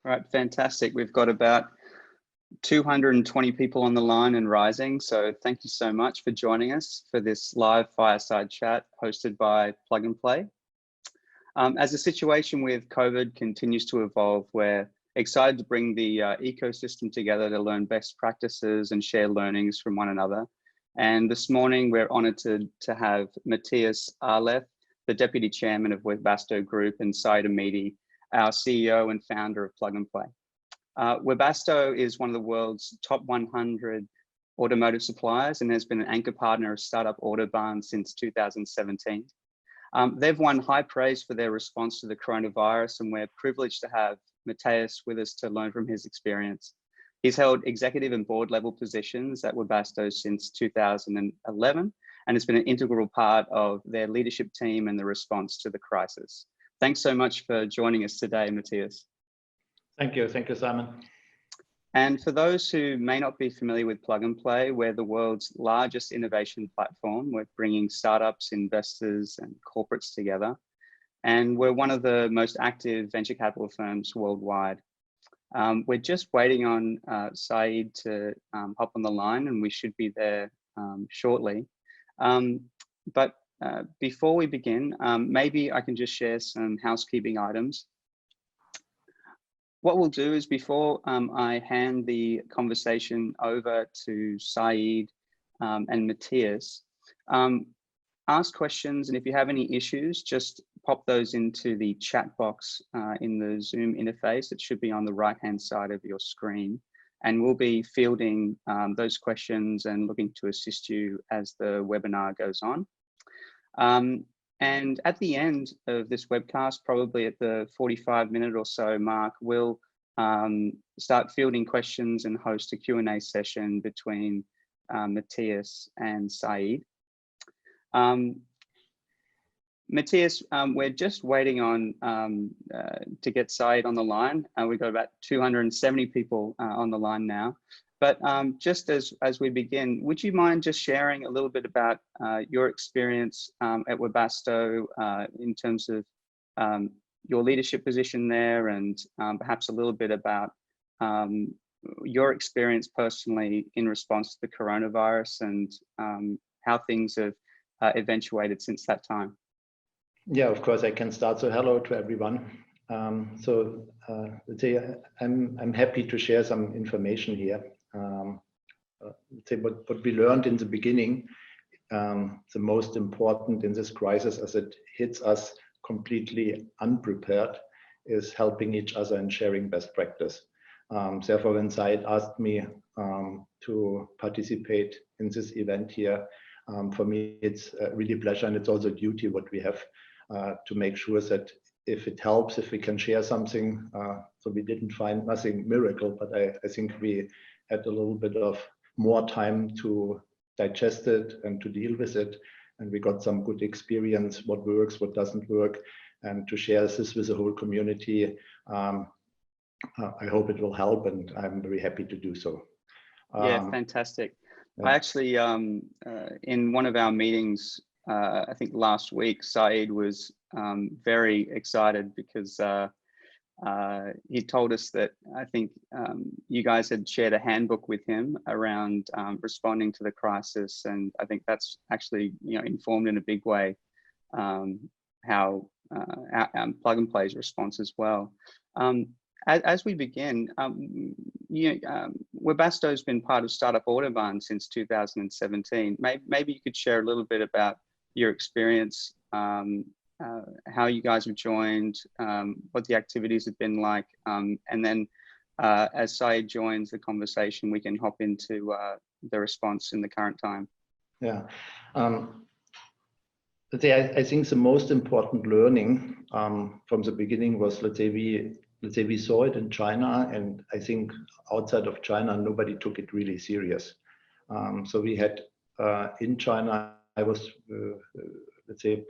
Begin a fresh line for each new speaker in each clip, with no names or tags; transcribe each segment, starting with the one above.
Right, fantastic. We've got about 220 people on the line and rising. So thank you so much for joining us for this live fireside chat hosted by Plug and Play. As the situation with COVID continues to evolve, we're excited to bring the ecosystem together to learn best practices and share learnings from one another. And this morning, we're honored to have Matthias Arleth, the Deputy Chairman of Webasto Group, and Saeed Amidi, our CEO and founder of Plug and Play. Webasto is one of the world's top 100 automotive suppliers and has been an anchor partner of startup Autobahn since 2017. They've won high praise for their response to the coronavirus, and we're privileged to have Matthias with us to learn from his experience. He's held executive and board level positions at Webasto since 2011 and has been an integral part of their leadership team and the response to the crisis. Thanks so much for joining us today, Matthias.
Thank you, Simon.
And for those who may not be familiar with Plug and Play, we're the world's largest innovation platform. We're bringing startups, investors, and corporates together. And we're one of the most active venture capital firms worldwide. We're just waiting on Saeed to hop on the line, and we should be there shortly. But before we begin, maybe I can just share some housekeeping items. What we'll do is before I hand the conversation over to Saeed and Matthias, ask questions, and if you have any issues, just pop those into the chat box in the Zoom interface. It should be on the right-hand side of your screen. And we'll be fielding those questions and looking to assist you as the webinar goes on. And at the end of this webcast, probably at the 45-minute or so mark, we'll start fielding questions and host a Q&A session between Matthias and Saeed. Matthias, we're just waiting on to get Saeed on the line. We've got about 270 people on the line now. But just as we begin, would you mind just sharing a little bit about your experience at Webasto in terms of your leadership position there, and perhaps a little bit about your experience personally in response to the coronavirus and how things have eventuated since that time?
Yeah, of course, I can start. So hello to everyone. Let's say I'm happy to share some information here. Let's say what we learned in the beginning, the most important in this crisis as it hits us completely unprepared, is helping each other and sharing best practice. Therefore, when Saeed asked me to participate in this event here, for me, it's really a pleasure, and it's also a duty what we have to make sure that if it helps, if we can share something. So we didn't find nothing miracle, but I think we had a little bit of more time to digest it and to deal with it. And we got some good experience, what works, what doesn't work, and to share this with the whole community. I hope it will help, and I'm very happy to do so.
Yeah, fantastic. Yeah. I actually, in one of our meetings, I think last week, Saeed was very excited because he told us that I think you guys had shared a handbook with him around responding to the crisis, and I think that's actually informed in a big way how our Plug and Play's response as well. As we begin, Webasto's been part of Startup Autobahn since 2017. Maybe you could share a little bit about your experience, how you guys have joined, what the activities have been like, and then as Saeed joins the conversation, we can hop into the response in the current time.
Yeah, I think the most important learning from the beginning was, let's say we saw it in China, and I think outside of China, nobody took it really serious. So we had in China, I was, let's say,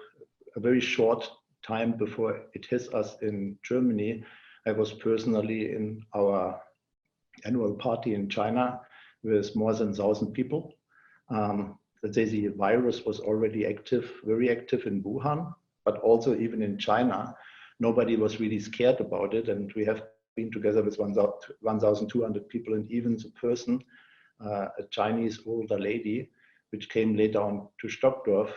a very short time before it hit us in Germany. I was personally in our annual party in China with more than 1,000 people. Let's say the virus was already active, very active in Wuhan, but also even in China, nobody was really scared about it. And we have been together with 1,200 people, and even the person, a Chinese older lady, which came later on to Stockdorf.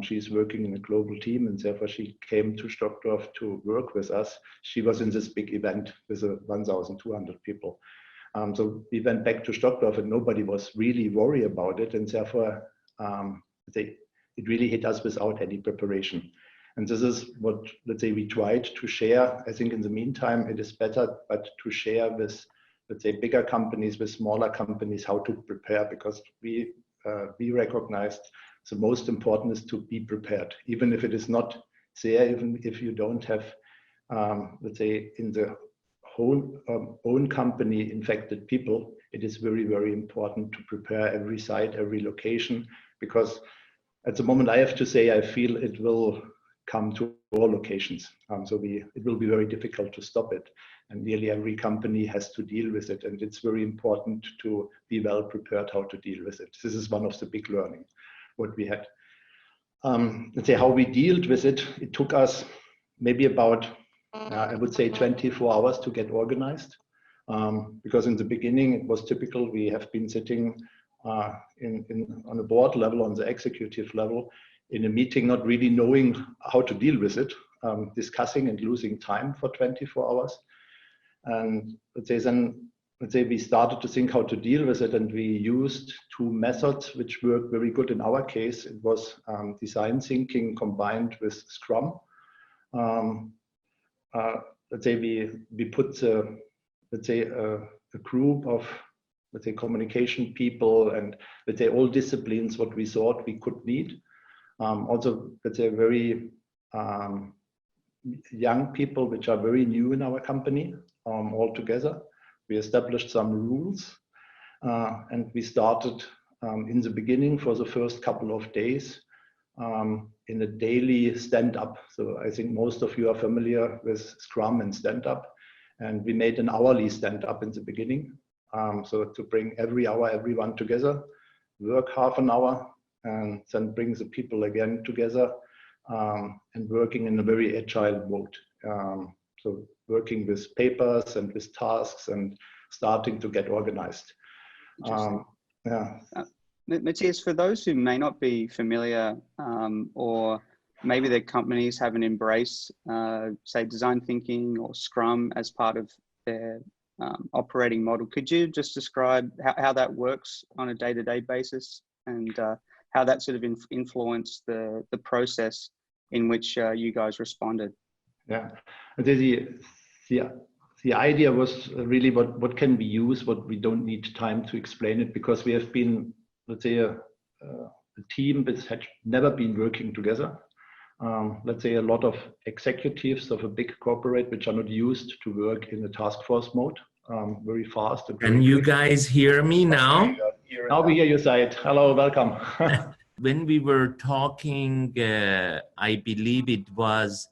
She's working in a global team, and therefore she came to Stockdorf to work with us. She was in this big event with 1,200 people. So we went back to Stockdorf, and nobody was really worried about it, and therefore it really hit us without any preparation. And this is what, let's say, we tried to share. I think in the meantime, it is better, but to share with, let's say, bigger companies, with smaller companies, how to prepare, because we recognized the most important is to be prepared, even if it is not there, even if you don't have, let's say, in the whole own company infected people. It is very, very important to prepare every site, every location, because at the moment, I have to say, I feel it will come to all locations. It will be very difficult to stop it. And nearly every company has to deal with it. And it's very important to be well prepared how to deal with it. This is one of the big learning, what we had. Let's say how we dealt with it. It took us maybe about, I would say 24 hours to get organized. Because in the beginning, it was typical. We have been sitting on a board level, on the executive level, in a meeting, not really knowing how to deal with it, discussing and losing time for 24 hours. And let's say we started to think how to deal with it, and we used two methods which worked very good in our case. It was design thinking combined with Scrum. Let's say we put a group of, let's say, communication people and, let's say, all disciplines what we thought we could need. Also, let's say, very young people which are very new in our company all together. We established some rules, and we started in the beginning for the first couple of days in a daily stand-up. So I think most of you are familiar with Scrum and stand-up, and we made an hourly stand-up in the beginning. So to bring every hour everyone together, work half an hour, and then bring the people again together, and working in a very agile mode. So working with papers and with tasks and starting to get organized.
Matthias, for those who may not be familiar, or maybe their companies haven't embraced, say, design thinking or Scrum as part of their operating model, could you just describe how that works on a day-to-day basis, and how that sort of influenced the process in which you guys responded?
Yeah, the idea was really what can we use, what we don't need time to explain it, because we have been, let's say, a team that had never been working together. Let's say a lot of executives of a big corporate which are not used to work in a task force mode, very fast. And
Can you guys hear me now?
Now we hear you, Saeed. Hello, welcome.
When we were talking, I believe it was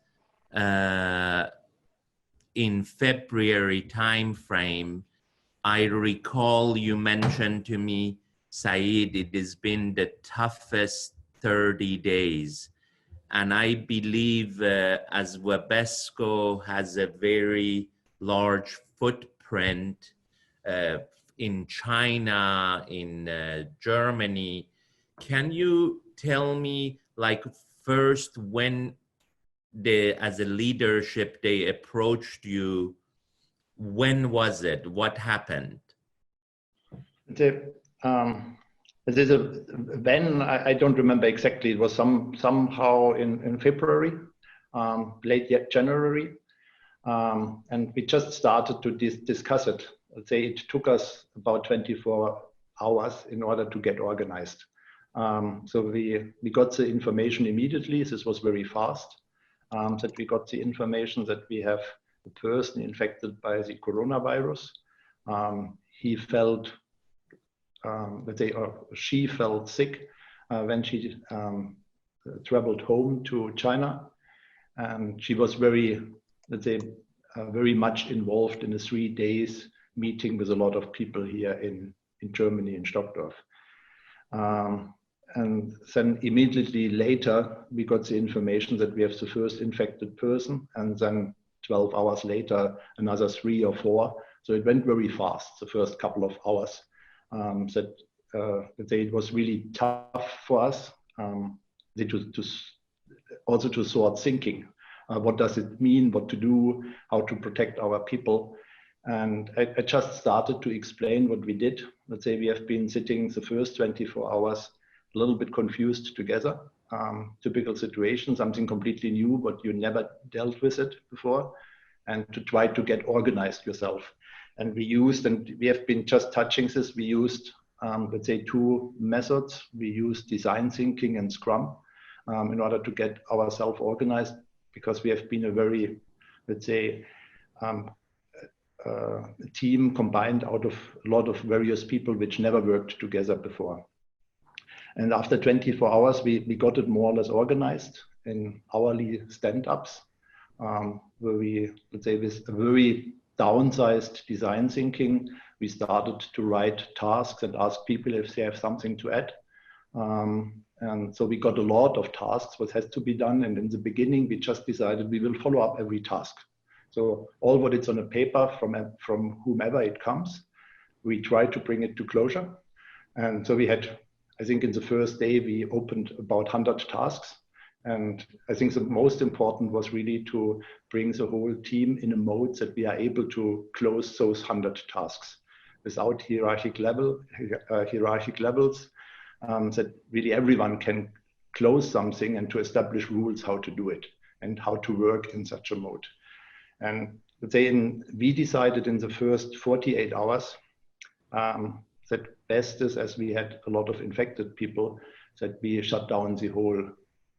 in February timeframe, I recall you mentioned to me, Saeed, it has been the toughest 30 days. And I believe as Webasto has a very large footprint in China, in Germany, can you tell me, like, first when as a leadership they approached you, when was it? What happened?
When I don't remember exactly. It was somehow in February, late January, and we just started to discuss it. Let's say it took us about 24 hours in order to get organized. So we got the information immediately. This was very fast. That we got the information that we have a person infected by the coronavirus. He felt, let's say, or she felt sick when she traveled home to China, and she was very, let's say, very much involved in a 3 days meeting with a lot of people here in Germany, in Stockdorf. And then immediately later, we got the information that we have the first infected person, and then 12 hours later, another 3 or 4. So it went very fast, the first couple of hours. Let's say it was really tough for us also to sort thinking. What does it mean, what to do, how to protect our people. And I just started to explain what we did. Let's say we have been sitting the first 24 hours a little bit confused together. Typical situation, something completely new, but you never dealt with it before, and to try to get organized yourself. And we have been just touching this, we used, let's say, 2 methods. We used design thinking and Scrum in order to get ourselves organized, because we have been a very, let's say, a team combined out of a lot of various people which never worked together before. And after 24 hours, we got it more or less organized in hourly stand-ups, where we, let's say, with a very downsized design thinking, we started to write tasks and ask people if they have something to add. And so we got a lot of tasks what has to be done. And in the beginning, we just decided we will follow up every task. So all what it's on a paper from whomever it comes, we try to bring it to closure. And so we had, I think in the first day, we opened about 100 tasks. And I think the most important was really to bring the whole team in a mode that we are able to close those 100 tasks without hierarchic levels, that really everyone can close something, and to establish rules how to do it and how to work in such a mode. And let's say we decided in the first 48 hours that best is, as we had a lot of infected people, that we shut down the whole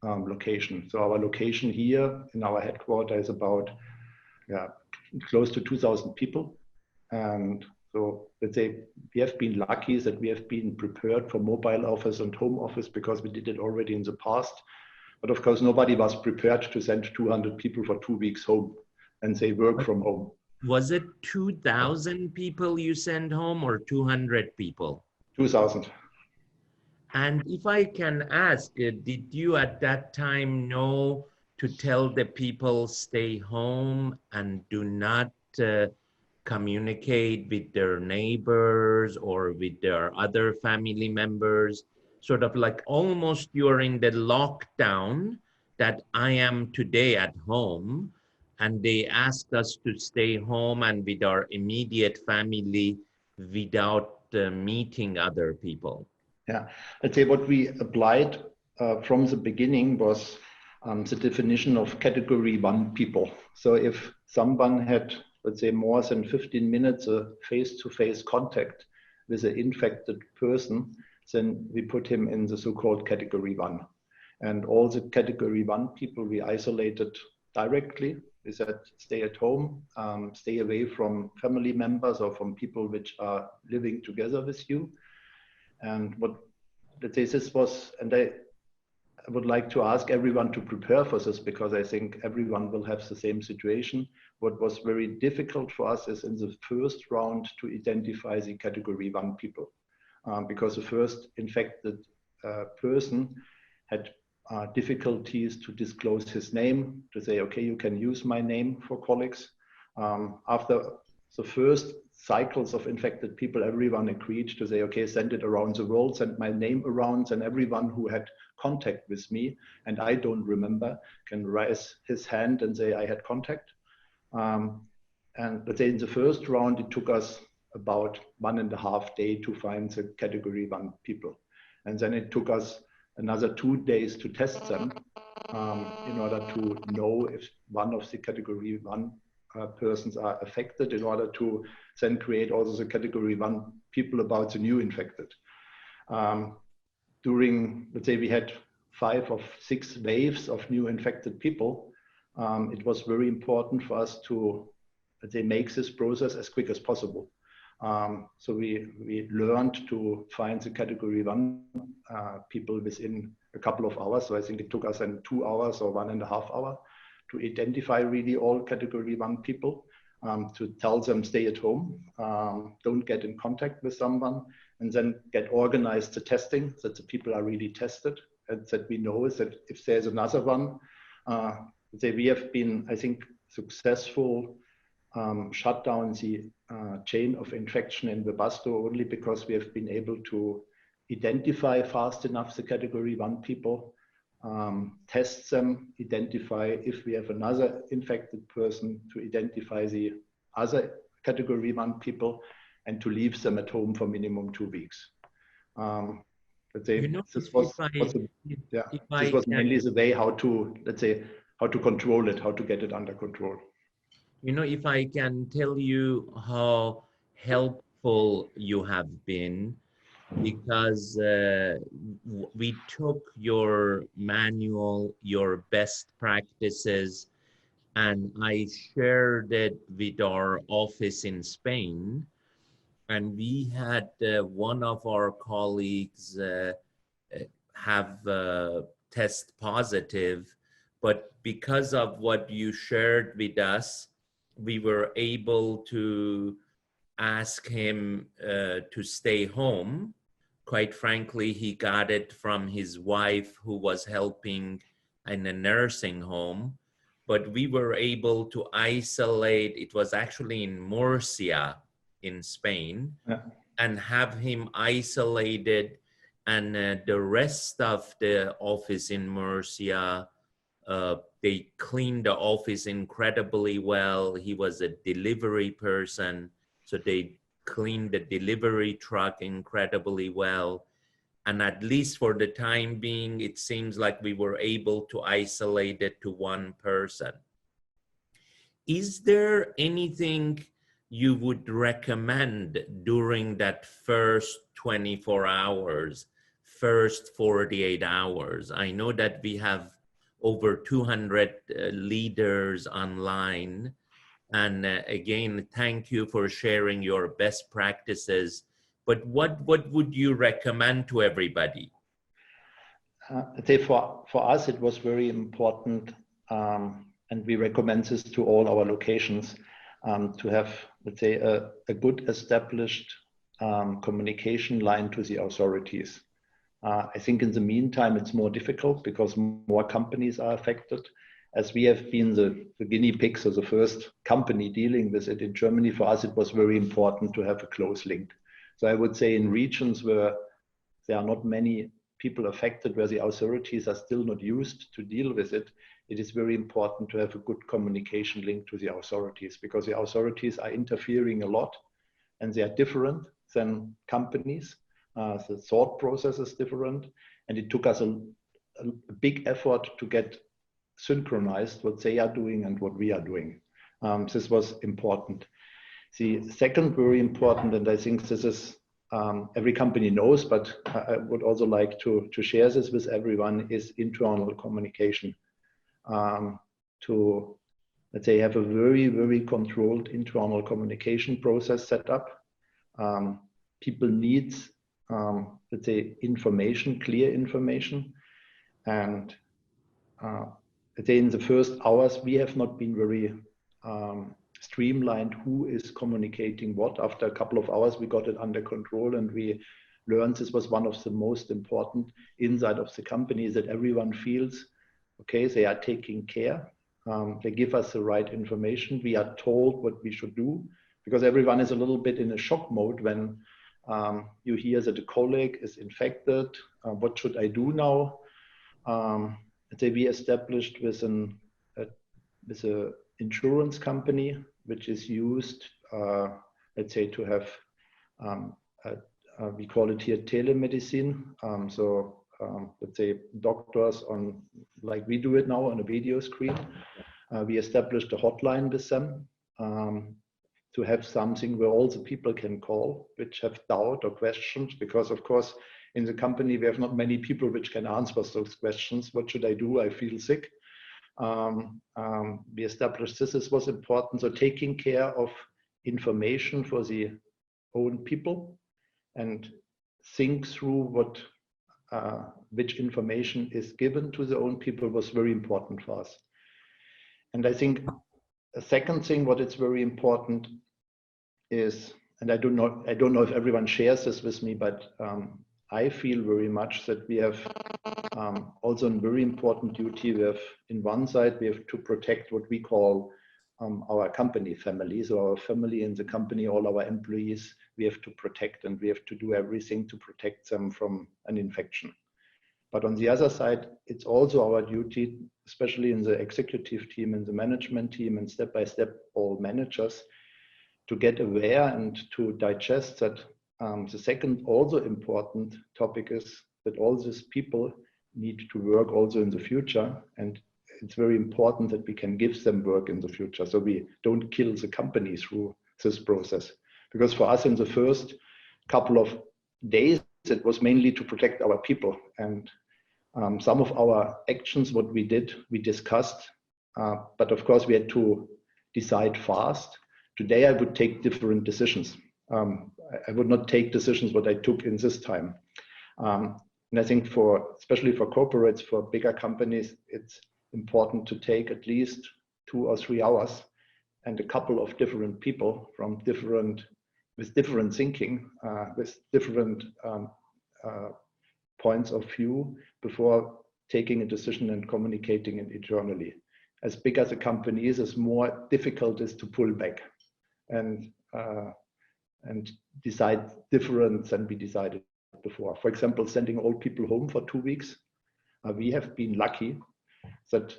location. So our location here in our headquarters is about close to 2,000 people. And so let's say we have been lucky that we have been prepared for mobile office and home office, because we did it already in the past. But of course, nobody was prepared to send 200 people for 2 weeks home and say work from home.
Was it 2,000 people you sent home or 200 people?
2,000.
And if I can ask, did you at that time know to tell the people stay home and do not communicate with their neighbors or with their other family members, sort of like almost during the lockdown that I am today at home, and they asked us to stay home and with our immediate family without meeting other people?
Yeah, I'd say what we applied from the beginning was the definition of category 1 people. So if someone had, let's say, more than 15 minutes of face-to-face contact with an infected person, then we put him in the so-called category 1. And all the category 1 people we isolated directly. We said, stay at home, stay away from family members or from people which are living together with you. And what, let's say, this was, and I would like to ask everyone to prepare for this, because I think everyone will have the same situation. What was very difficult for us is in the first round to identify the category 1 people, because the first infected person had difficulties to disclose his name, to say, okay, you can use my name for colleagues. After the first cycles of infected people, everyone agreed to say, okay, send it around the world, send my name around, and everyone who had contact with me, and I don't remember, can raise his hand and say, I had contact. And let's say in the first round, it took us about 1.5 days to find the category 1 people. And then it took us another 2 days to test them in order to know if one of the category 1 persons are affected, in order to then create also the category 1 people about the new infected. During, let's say, we had 5 or 6 waves of new infected people. It was very important for us to, let's say, make this process as quick as possible. So we learned to find the category 1 people within a couple of hours. So I think it took us 2 hours or 1.5 hours to identify really all category 1 people, to tell them stay at home, don't get in contact with someone, and then get organized the testing, that the people are really tested, and that we know is that if there's another one, say we have been, I think, successful shut down the chain of infection in Webasto only because we have been able to identify fast enough the category 1 people, test them, identify if we have another infected person, to identify the other category 1 people, and to leave them at home for minimum 2 weeks. Let's say this was mainly the way how to, let's say, how to control it, how to get it under control.
You know, if I can tell you how helpful you have been, because we took your manual, your best practices, and I shared it with our office in Spain. And we had one of our colleagues have test positive, but because of what you shared with us, we were able to ask him to stay home. Quite frankly, he got it from his wife who was helping in a nursing home, but we were able to isolate, it was actually in Murcia in Spain, and have him isolated, and the rest of the office in Murcia, they cleaned the office incredibly well. He was a delivery person, so they cleaned the delivery truck incredibly well. And at least for the time being, it seems like we were able to isolate it to 1 person. Is there anything you would recommend during that first 24 hours, first 48 hours? I know that we have over 200 leaders online. And again, thank you for sharing your best practices. But what would you recommend to everybody?
I'd say for us, it was very important, and we recommend this to all our locations, to have, let's say, a good established communication line to the authorities. I think in the meantime, it's more difficult because more companies are affected. As we have been the guinea pigs or the first company dealing with it in Germany, for us, it was very important to have a close link. So I would say in regions where there are not many people affected, where the authorities are still not used to deal with it, it is very important to have a good communication link to the authorities, because the authorities are interfering a lot and they are different than companies. The thought process is different, and it took us a big effort to get synchronized what they are doing and what we are doing. This was important. The second very important, and I think this is every company knows, but I would also like to share this with everyone, is internal communication. To, let's say, have a very, very controlled internal communication process set up. People need, let's say, information, clear information. And let's say in the first hours, we have not been very streamlined who is communicating what. After a couple of hours, we got it under control, and we learned this was one of the most important inside of the company, that everyone feels, okay, they are taking care. They give us the right information. We are told what we should do, because everyone is a little bit in a shock mode when you hear that a colleague is infected. What should I do now? Let's say we established with an insurance company, which is used, let's say, to have, we call it here telemedicine. Let's say doctors on, like we do it now on a video screen. We established a hotline with them to have something where all the people can call which have doubt or questions, because of course in the company we have not many people which can answer those questions. What should I do? I feel sick. We established this was important. So taking care of information for the own people and think through what which information is given to the own people was very important for us. And I think a second thing, what is very important is, and I don't know if everyone shares this with me, but I feel very much that we have also a very important duty. We have, in one side, we have to protect what we call our company family. So our family in the company, all our employees, we have to protect, and we have to do everything to protect them from an infection. But on the other side, it's also our duty, especially in the executive team and the management team, and step by step all managers, to get aware and to digest that the second also important topic is that all these people need to work also in the future, and it's very important that we can give them work in the future, so we don't kill the company through this process. Because for us in the first couple of days, it was mainly to protect our people, and some of our actions, what we did, we discussed, but of course we had to decide fast. Today I would take different decisions. I would not take decisions what I took in this time. And I think especially for corporates, for bigger companies, it's important to take at least 2 or 3 hours and a couple of different people with different thinking, with different points of view before taking a decision and communicating it internally. As big as a company is, as more difficult it is to pull back and decide different than we decided before. For example, sending all people home for 2 weeks. We have been lucky that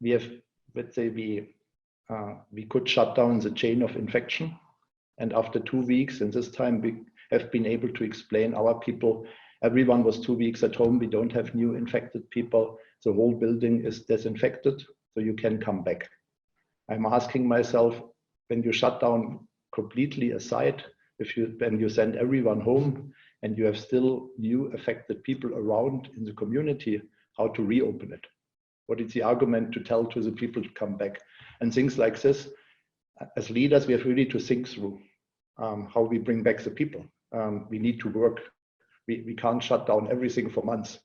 we have, let's say, we could shut down the chain of infection. And after 2 weeks, in this time, we have been able to explain our people, everyone was 2 weeks at home, we don't have new infected people, the whole building is disinfected, so you can come back. I'm asking myself, when you shut down completely a site, when you send everyone home and you have still new affected people around in the community, how to reopen it? What is the argument to tell to the people to come back? And things like this, as leaders, we have really to think through how we bring back the people. We need to work. We can't shut down everything for months.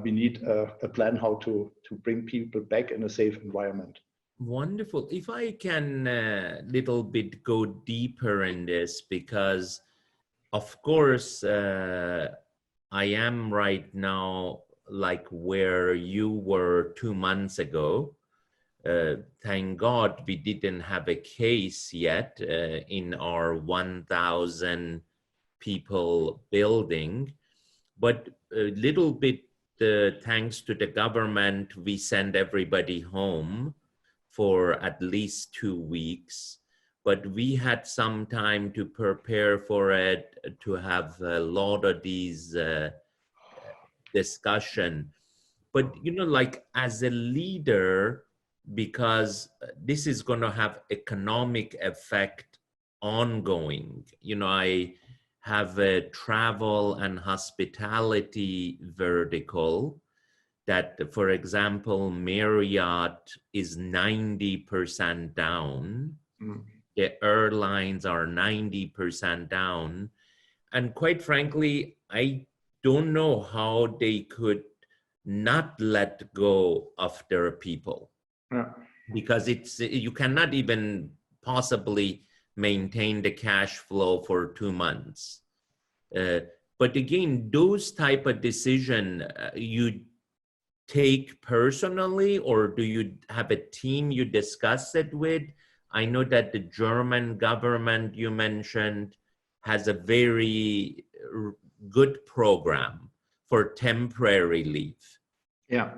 We need a plan how to bring people back in a safe environment.
Wonderful. If I can little bit go deeper in this, because of course I am right now like where you were 2 months ago. Thank God we didn't have a case yet in our 1,000 people building, but a little bit thanks to the government, we send everybody home for at least 2 weeks. But we had some time to prepare for it, to have a lot of these discussion. But, you know, like as a leader, because this is going to have economic effect ongoing. You know, I have a travel and hospitality vertical that, for example, Marriott is 90% down. The airlines are 90% down. And quite frankly, I don't know how they could not let go of their people. Yeah. Because you cannot even possibly maintain the cash flow for 2 months. But again, those type of decision you take personally, or do you have a team you discuss it with? I know that the German government you mentioned has a very good program for temporary leave.
Yeah.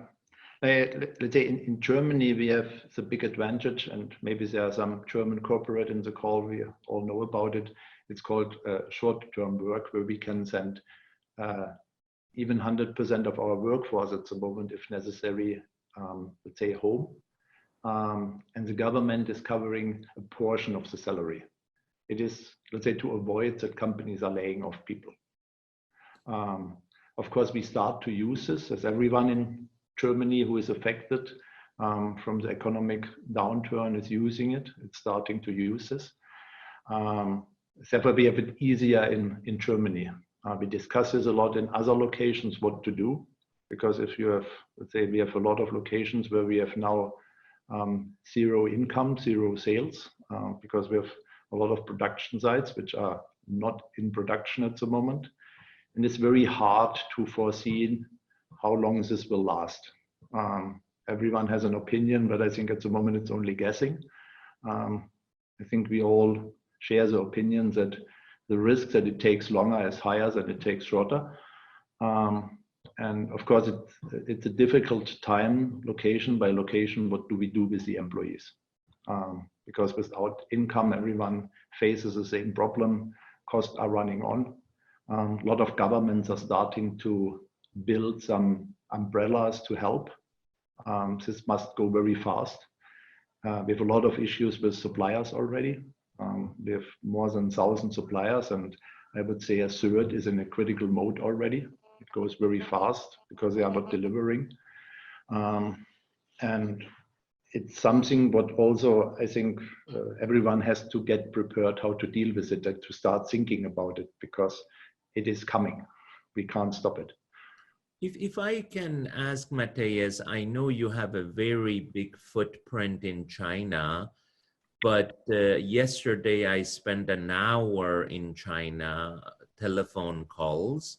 Let's say in Germany, we have the big advantage, and maybe there are some German corporate in the call, we all know about it. It's called short-term work, where we can send even 100% of our workforce at the moment, if necessary, let's say home. And the government is covering a portion of the salary. It is, let's say, to avoid that companies are laying off people. Of course, we start to use this, as everyone in Germany who is affected from the economic downturn is using it. It's starting to use this. Therefore, we have it easier in Germany. We discuss this a lot in other locations, what to do, because if you have, let's say, we have a lot of locations where we have now zero income, zero sales, because we have a lot of production sites which are not in production at the moment. And it's very hard to foresee how long this will last. Everyone has an opinion, but I think at the moment it's only guessing. I think we all share the opinion that the risk that it takes longer is higher than it takes shorter. And of course, it's a difficult time, location by location, what do we do with the employees? Because without income, everyone faces the same problem. Costs are running on. A lot of governments are starting to build some umbrellas to help. This must go very fast. We have a lot of issues with suppliers already. We have more than 1,000 suppliers, and I would say a third is in a critical mode already. It goes very fast because they are not delivering. And it's something what also I think everyone has to get prepared how to deal with it, to start thinking about it, because it is coming. We can't stop it.
If I can ask Matthias, I know you have a very big footprint in China, but yesterday I spent an hour in China, telephone calls,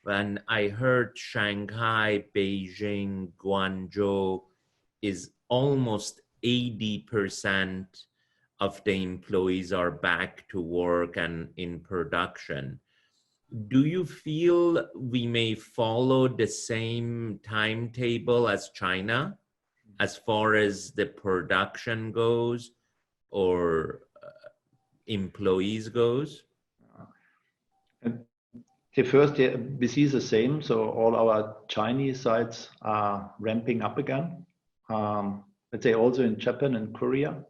and I heard Shanghai, Beijing, Guangzhou is almost 80% of the employees are back to work and in production. Do you feel we may follow the same timetable as China as far as the production goes or employees goes?
First, we see the same. So all our Chinese sites are ramping up again. Let's say also in Japan and Korea,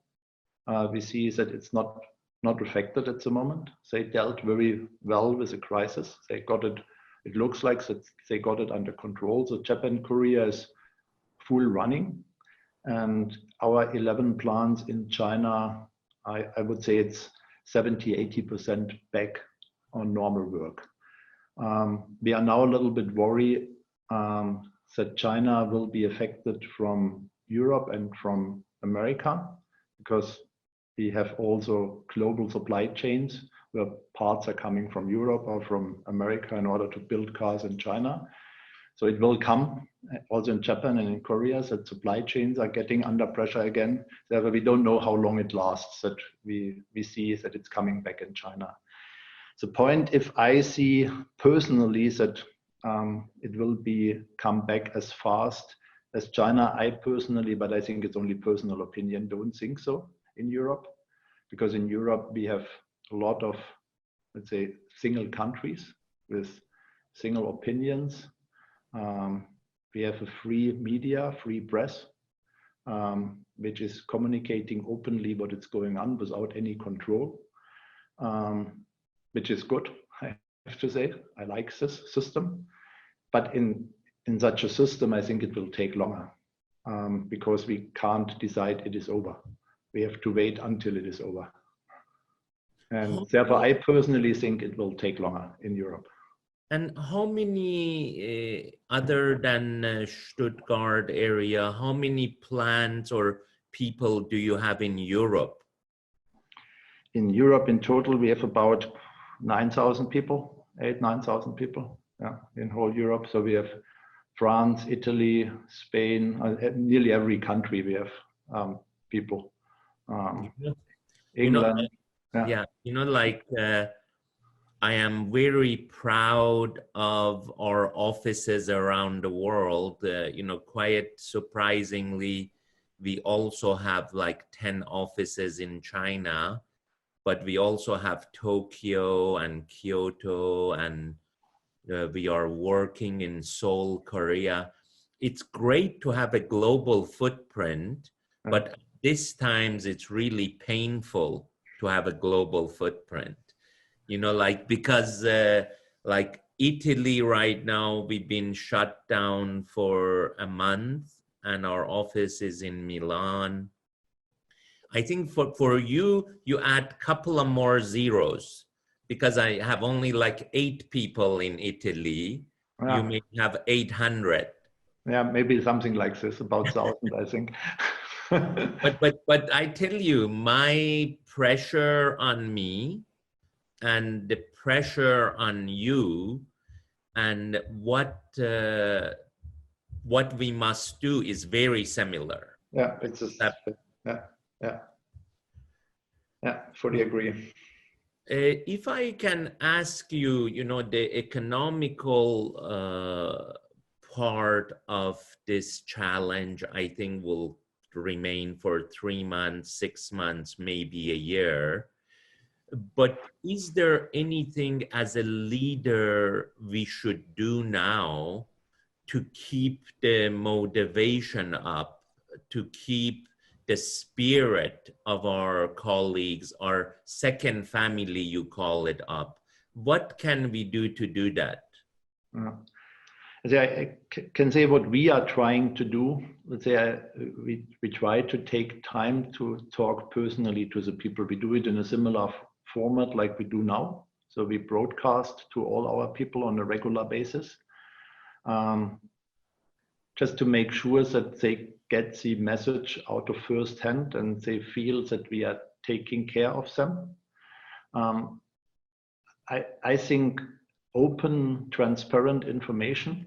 we see that it's not affected at the moment. They dealt very well with the crisis. They got it. It looks like that they got it under control. So Japan, Korea is full running, and our 11 plants in China, I would say it's 70–80% back on normal work. We are now a little bit worried that China will be affected from Europe and from America, because we have also global supply chains where parts are coming from Europe or from America in order to build cars in China. So it will come also in Japan and in Korea, that supply chains are getting under pressure again. Therefore, we don't know how long it lasts, that we see that it's coming back in China. The point, if I see personally that it will come back as fast as China, I personally, but I think it's only personal opinion, don't think so in Europe, because in Europe we have a lot of, let's say, single countries with single opinions. We have a free media, free press, which is communicating openly what is going on without any control, which is good, I have to say. I like this system, but in such a system, I think it will take longer, because we can't decide it is over. We have to wait until it is over. And therefore, I personally think it will take longer in Europe.
And how many, other than Stuttgart area, how many plants or people do you have in Europe?
In Europe, in total, we have about 9,000 people, 9,000 people, yeah, in whole Europe. So we have France, Italy, Spain, nearly every country we have people. England.
Yeah, like I am very proud of our offices around the world. Quite surprisingly, we also have like 10 offices in China, but we also have Tokyo and Kyoto, and we are working in Seoul, Korea. It's great to have a global footprint, but this times it's really painful to have a global footprint, because like Italy right now, we've been shut down for a month and our office is in Milan. I think for you add a couple of more zeros, because I have only like 8 people in Italy. Yeah. You may have 800.
Yeah, maybe something like this, about 1,000, I think.
But I tell you, my pressure on me and the pressure on you, and what we must do is very similar.
Yeah, it's just, yeah. Yeah, fully agree.
If I can ask you, you know, the economical part of this challenge, I think will remain for 3 months, 6 months, maybe a year. But is there anything as a leader we should do now to keep the motivation up, to keep the spirit of our colleagues, our second family, you call it, up? What can we do to do that?
I can say what we are trying to do. Let's say we try to take time to talk personally to the people. We do it in a similar format like we do now. So we broadcast to all our people on a regular basis, just to make sure that they get the message out of first hand and they feel that we are taking care of them. I think open, transparent information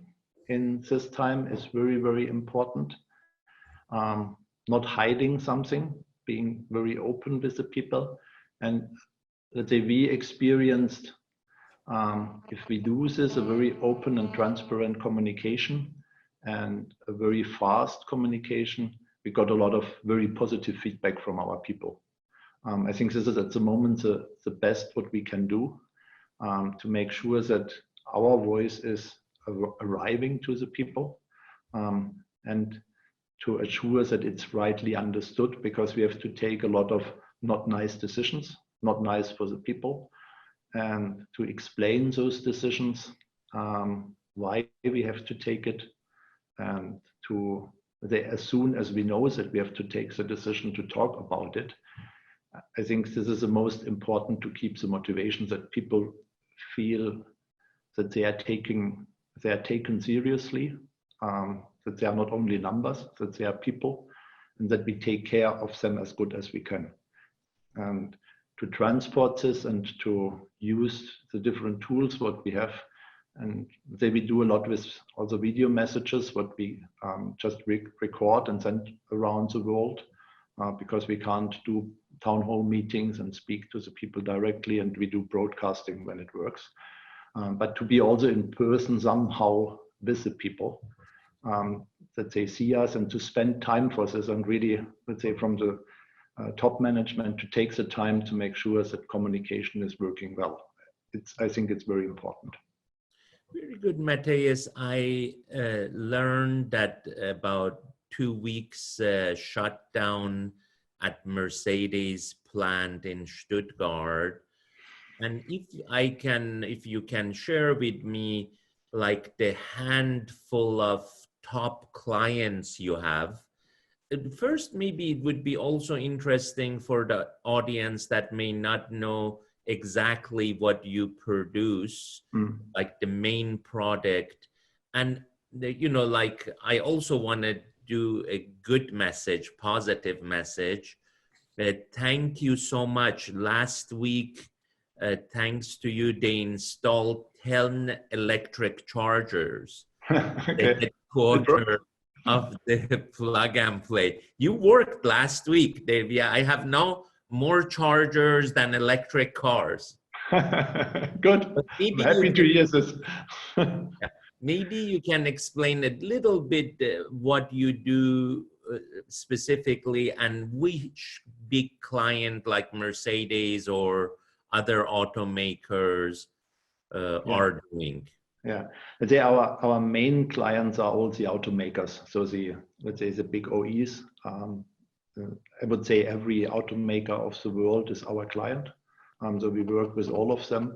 in this time is very, very important. Not hiding something, being very open with the people. And let's say we experienced, if we do this, a very open and transparent communication and a very fast communication, we got a lot of very positive feedback from our people. I think this is at the moment the best what we can do to make sure that our voice is arriving to the people and to assure that it's rightly understood, because we have to take a lot of not nice decisions, not nice for the people, and to explain those decisions, why we have to take it, and to as soon as we know that we have to take the decision to talk about it. I think this is the most important, to keep the motivation, that people feel that they are taken seriously, that they are not only numbers, that they are people, and that we take care of them as good as we can. And to transport this and to use the different tools what we have, and we do a lot with also video messages, what we just record and send around the world, because we can't do town hall meetings and speak to the people directly, and we do broadcasting when it works. But to be also in person somehow with the people, that they see us, and to spend time for this, and really, let's say, from the top management to take the time to make sure that communication is working well. I think it's very important.
Very good, Matthias. I learned that about 2 weeks shutdown at Mercedes plant in Stuttgart. And if you can share with me, like, the handful of top clients you have. First, maybe it would be also interesting for the audience that may not know exactly what you produce, like the main product. And, you know, like, I also want to do a good message, positive message. Thank you so much. Last week, thanks to you, they installed 10 electric chargers.
Okay.
The quarter of the plug and play. You worked last week, Dave. Yeah, I have now more chargers than electric cars.
Good. I'm happy to hear this.
Yeah. Maybe you can explain a little bit what you do specifically, and which big client like Mercedes or other automakers are doing.
Yeah, let's say our main clients are all the automakers. So let's say the big OEs. I would say every automaker of the world is our client. So we work with all of them.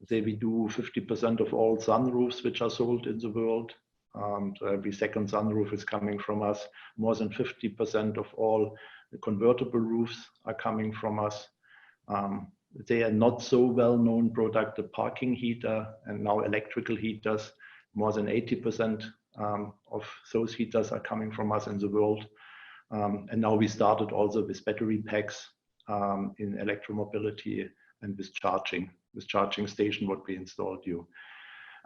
Say we do 50% of all sunroofs which are sold in the world. So every second sunroof is coming from us. More than 50% of all the convertible roofs are coming from us. They are not so well-known product, the parking heater, and now electrical heaters. More than 80% of those heaters are coming from us in the world. And now we started also with battery packs in electromobility and with charging station, what we installed you.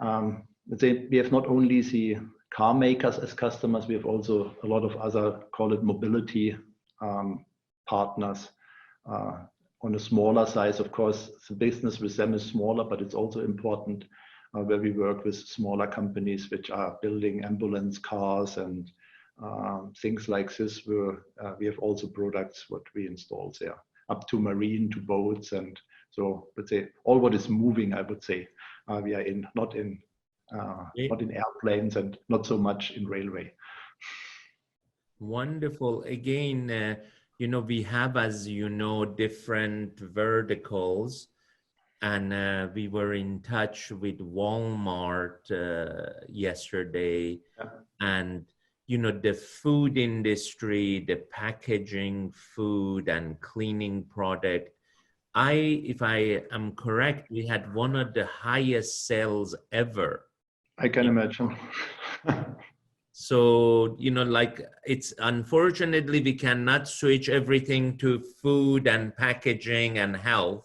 We have not only the car makers as customers, we have also a lot of other, call it mobility partners, On a smaller size, of course, the business with them is smaller, but it's also important where we work with smaller companies which are building ambulance cars and things like this, where we have also products what we install there, up to marine, to boats, and so let's say all what is moving. I would say we are in not in airplanes and not so much in railway.
Wonderful. Again, you know, we have, as you know, different verticals, and we were in touch with Walmart yesterday, and you know, the food industry, the packaging, food and cleaning product. If I am correct, we had one of the highest sales ever.
I can imagine.
So, you know, like it's unfortunately, we cannot switch everything to food and packaging and health.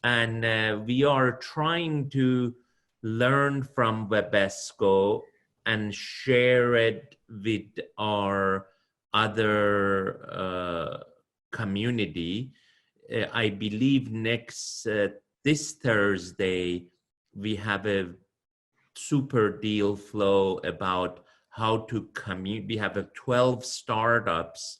And we are trying to learn from Webasto and share it with our other community. I believe this Thursday, we have a super deal flow about how to we have 12 startups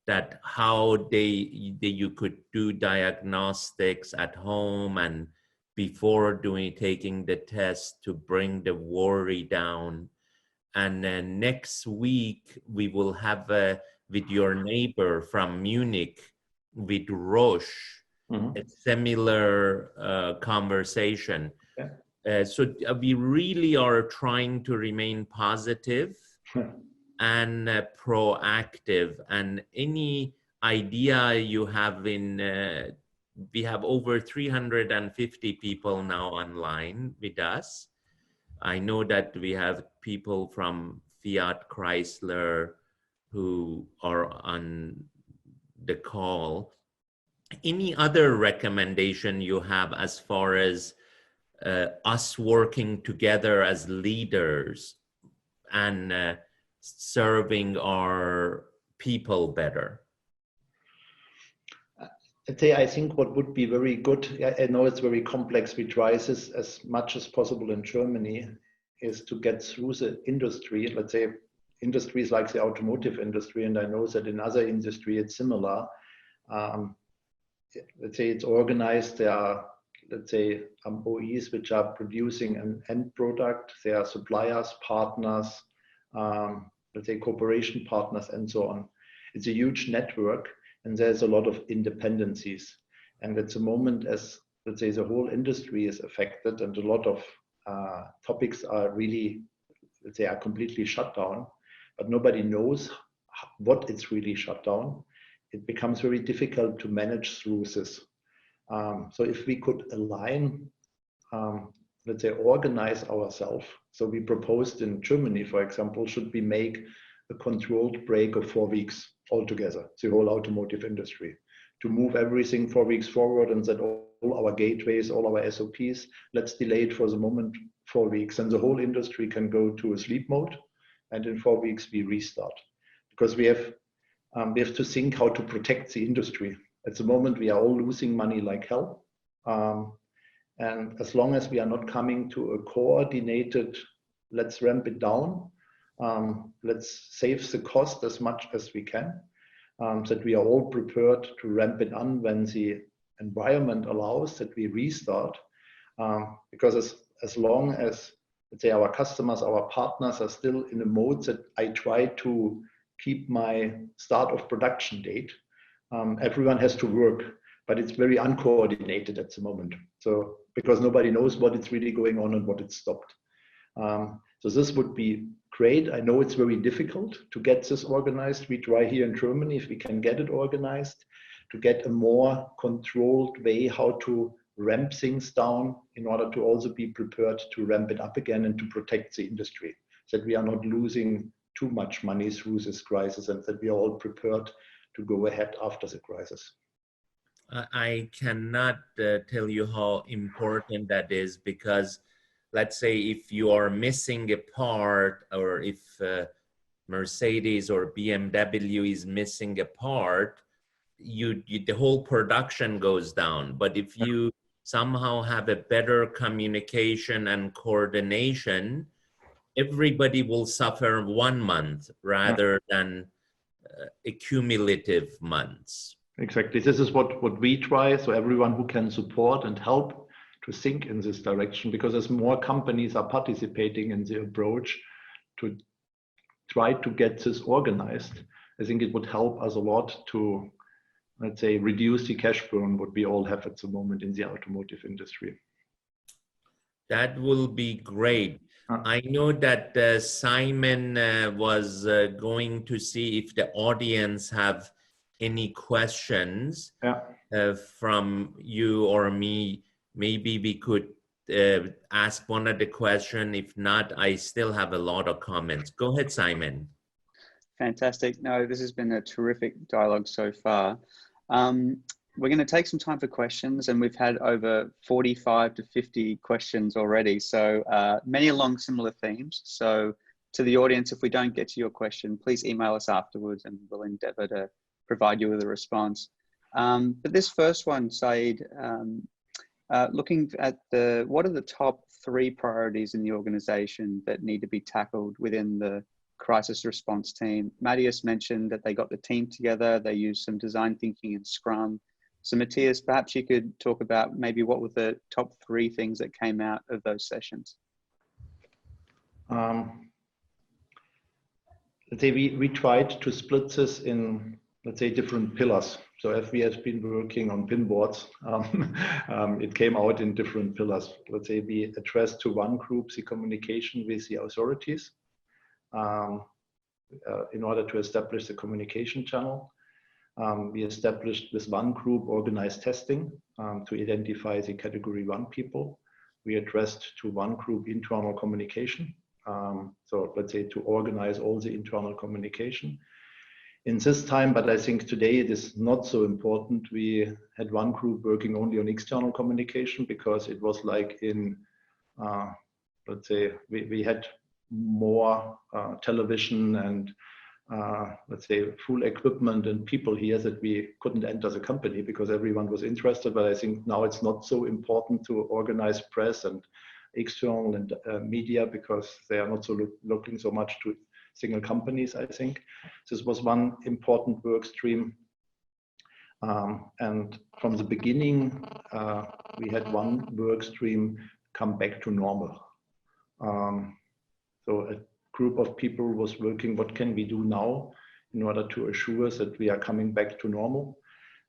that how you could do diagnostics at home and before taking the test to bring the worry down. And then next week we will have with your neighbor from Munich, with Roche, a similar conversation. So we really are trying to remain positive and proactive. And any idea you have we have over 350 people now online with us. I know that we have people from Fiat Chrysler who are on the call. Any other recommendation you have as far as us working together as leaders and serving our people better?
I think what would be very good, I know it's very complex, we try this as much as possible in Germany, is to get through the industry, let's say industries like the automotive industry, and I know that in other industry it's similar. Let's say it's organized, there are, let's say, OEs which are producing an end product, there are suppliers, partners, let's say cooperation partners and so on. It's a huge network and there's a lot of independencies. And at the moment, as let's say the whole industry is affected and a lot of topics are really, let's say, are completely shut down, but nobody knows what it's really shut down. It becomes very difficult to manage through this. So if we could align, let's say, organize ourselves. So we proposed in Germany, for example, should we make a controlled break of 4 weeks altogether, the whole automotive industry, to move everything 4 weeks forward and that all our gateways, all our SOPs, let's delay it for the moment 4 weeks, and the whole industry can go to a sleep mode, and in 4 weeks we restart. Because we have to think how to protect the industry. At the moment, we are all losing money like hell. And as long as we are not coming to a coordinated, let's ramp it down, let's save the cost as much as we can, that we are all prepared to ramp it on when the environment allows, that we restart. Because as long as, let's say, our customers, our partners are still in a mode that I try to keep my start of production date, everyone has to work, but it's very uncoordinated at the moment. So because nobody knows what is really going on and what it's stopped. So this would be great. I know it's very difficult to get this organized. We try here in Germany, if we can get it organized, to get a more controlled way how to ramp things down in order to also be prepared to ramp it up again and to protect the industry, so that we are not losing too much money through this crisis and that we are all prepared to go ahead after the crisis.
I cannot tell you how important that is, because let's say if you are missing a part, or if Mercedes or BMW is missing a part, the whole production goes down. But if you somehow have a better communication and coordination, everybody will suffer 1 month rather than accumulative months.
Exactly. This is what we try. So everyone who can support and help to think in this direction, because as more companies are participating in the approach to try to get this organized, I think it would help us a lot to, let's say, reduce the cash burn what we all have at the moment in the automotive industry.
That will be great. I know that Simon was going to see if the audience have any questions from you or me. Maybe we could ask one of the question. If not, I still have a lot of comments. Go ahead, Simon.
Fantastic. No, this has been a terrific dialogue so far. We're going to take some time for questions, and we've had over 45 to 50 questions already. So many along similar themes. So to the audience, if we don't get to your question, please email us afterwards and we'll endeavor to provide you with a response. But this first one, Saeed, looking at what are the top 3 priorities in the organization that need to be tackled within the crisis response team? Matthias mentioned that they got the team together, they used some design thinking and Scrum. So Matthias, perhaps you could talk about maybe what were the top 3 things that came out of those sessions?
Let's say we tried to split this in, let's say, different pillars. So if we have been working on pinboards, it came out in different pillars. Let's say we addressed to one group the communication with the authorities in order to establish the communication channel. We established with one group organized testing to identify the category 1 people. We addressed to one group internal communication. So let's say to organize all the internal communication. In this time, but I think today it is not so important. We had one group working only on external communication because it was like in, let's say, we had more television and let's say full equipment and people here that we couldn't enter the company because everyone was interested. But I think now it's not so important to organize press and external and media because they are not so looking so much to single companies. I think this was one important work stream. And from the beginning, we had one work stream come back to normal. So a group of people was working, what can we do now in order to assure us that we are coming back to normal?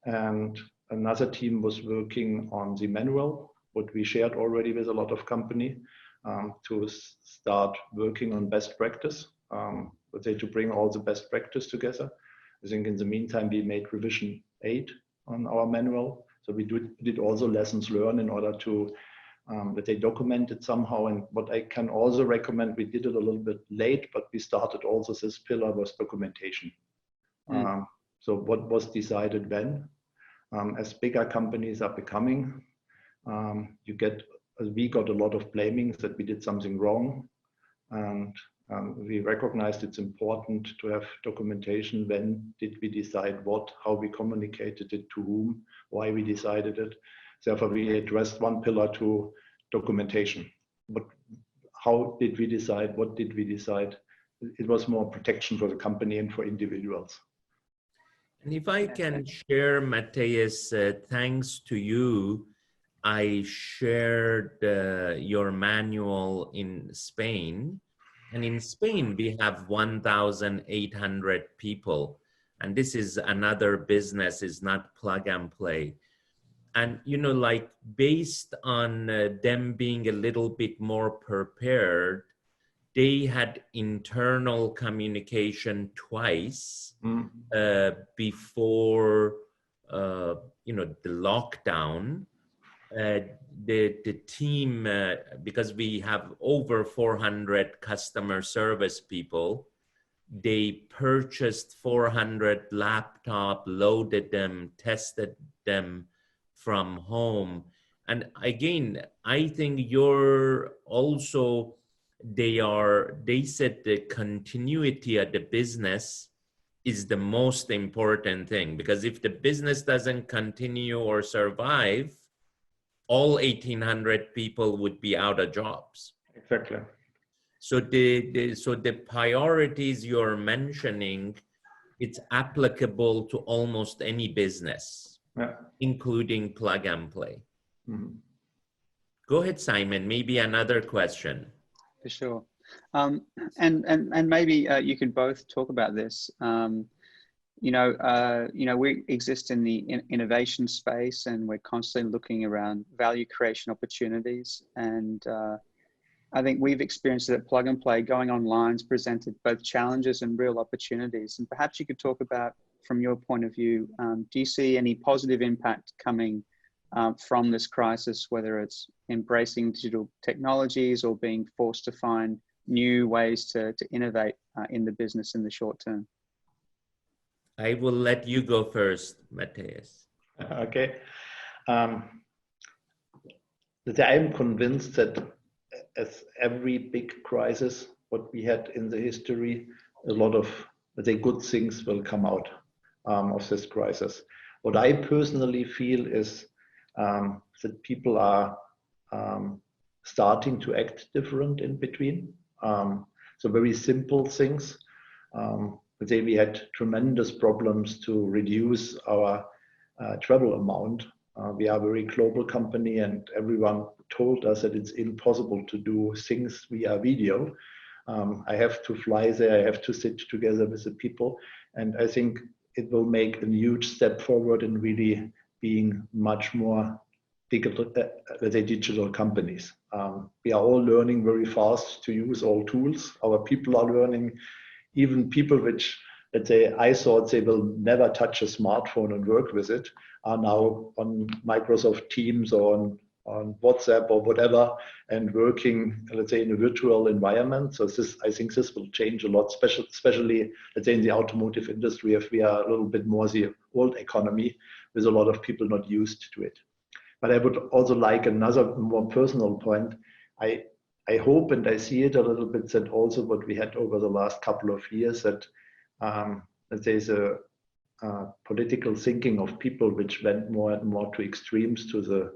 And another team was working on the manual, what we shared already with a lot of company, to start working on best practice, let's say to bring all the best practice together. I think in the meantime, we made revision 8 on our manual. So we did also lessons learned in order to that they documented somehow. And what I can also recommend, we did it a little bit late, but we started also this pillar was documentation. So what was decided when? As bigger companies are becoming, we got a lot of blamings that we did something wrong. And we recognized it's important to have documentation. When did we decide what, how we communicated it to whom, why we decided it. Therefore, we addressed one pillar to documentation. But how did we decide? What did we decide? It was more protection for the company and for individuals.
And if I can share, Matthias, thanks to you, I shared your manual in Spain. And in Spain, we have 1,800 people. And this is another business, is not plug and play. And, you know, like based on them being a little bit more prepared, they had internal communication twice before, you know, the lockdown. The team, because we have over 400 customer service people, they purchased 400 laptops, loaded them, tested them from home. And again, I think you're also, they said the continuity of the business is the most important thing, because if the business doesn't continue or survive, all 1,800 people would be out of jobs.
Exactly.
So the priorities you're mentioning, it's applicable to almost any business,
Yeah.
including plug and play.
Mhm.
Go ahead, Simon, maybe another question.
For sure. And maybe you could both talk about this. We exist in the innovation space, and we're constantly looking around value creation opportunities. And I think we've experienced it at Plug and Play. Going online's presented both challenges and real opportunities. And perhaps you could talk about, from your point of view, do you see any positive impact coming from this crisis, whether it's embracing digital technologies or being forced to find new ways to innovate in the business in the short term?
I will let you go first, Matthias.
Okay. I'm convinced that as every big crisis, what we had in the history, a lot of, let's say, good things will come out of this crisis. What I personally feel is that people are starting to act different in between. So very simple things. Let's say we had tremendous problems to reduce our travel amount. We are a very global company, and everyone told us that it's impossible to do things via video. I have to fly there, I have to sit together with the people, and I think it will make a huge step forward in really being much more digital companies. We are all learning very fast to use all tools. Our people are learning, even people which, let's say, I thought they will never touch a smartphone and work with it, are now on Microsoft Teams or on WhatsApp or whatever, and working, let's say, in a virtual environment. So I think this will change a lot, especially, let's say, in the automotive industry, if we are a little bit more the old economy, with a lot of people not used to it. But I would also like another more personal point. I hope, and I see it a little bit, that also what we had over the last couple of years, that there's a political thinking of people which went more and more to extremes, to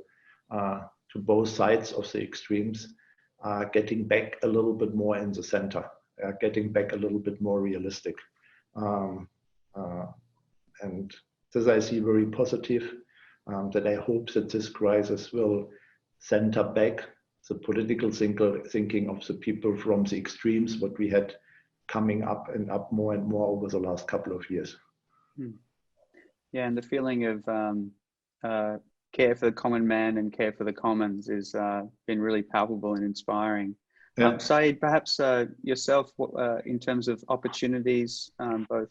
both sides of the extremes, getting back a little bit more in the center, getting back a little bit more realistic. And this I see very positive, that I hope that this crisis will center back the political thinking of the people from the extremes, what we had coming up and up more and more over the last couple of years.
Yeah, and the feeling of care for the common man and care for the commons has been really palpable and inspiring.
Yeah.
Saeed, perhaps yourself, in terms of opportunities, both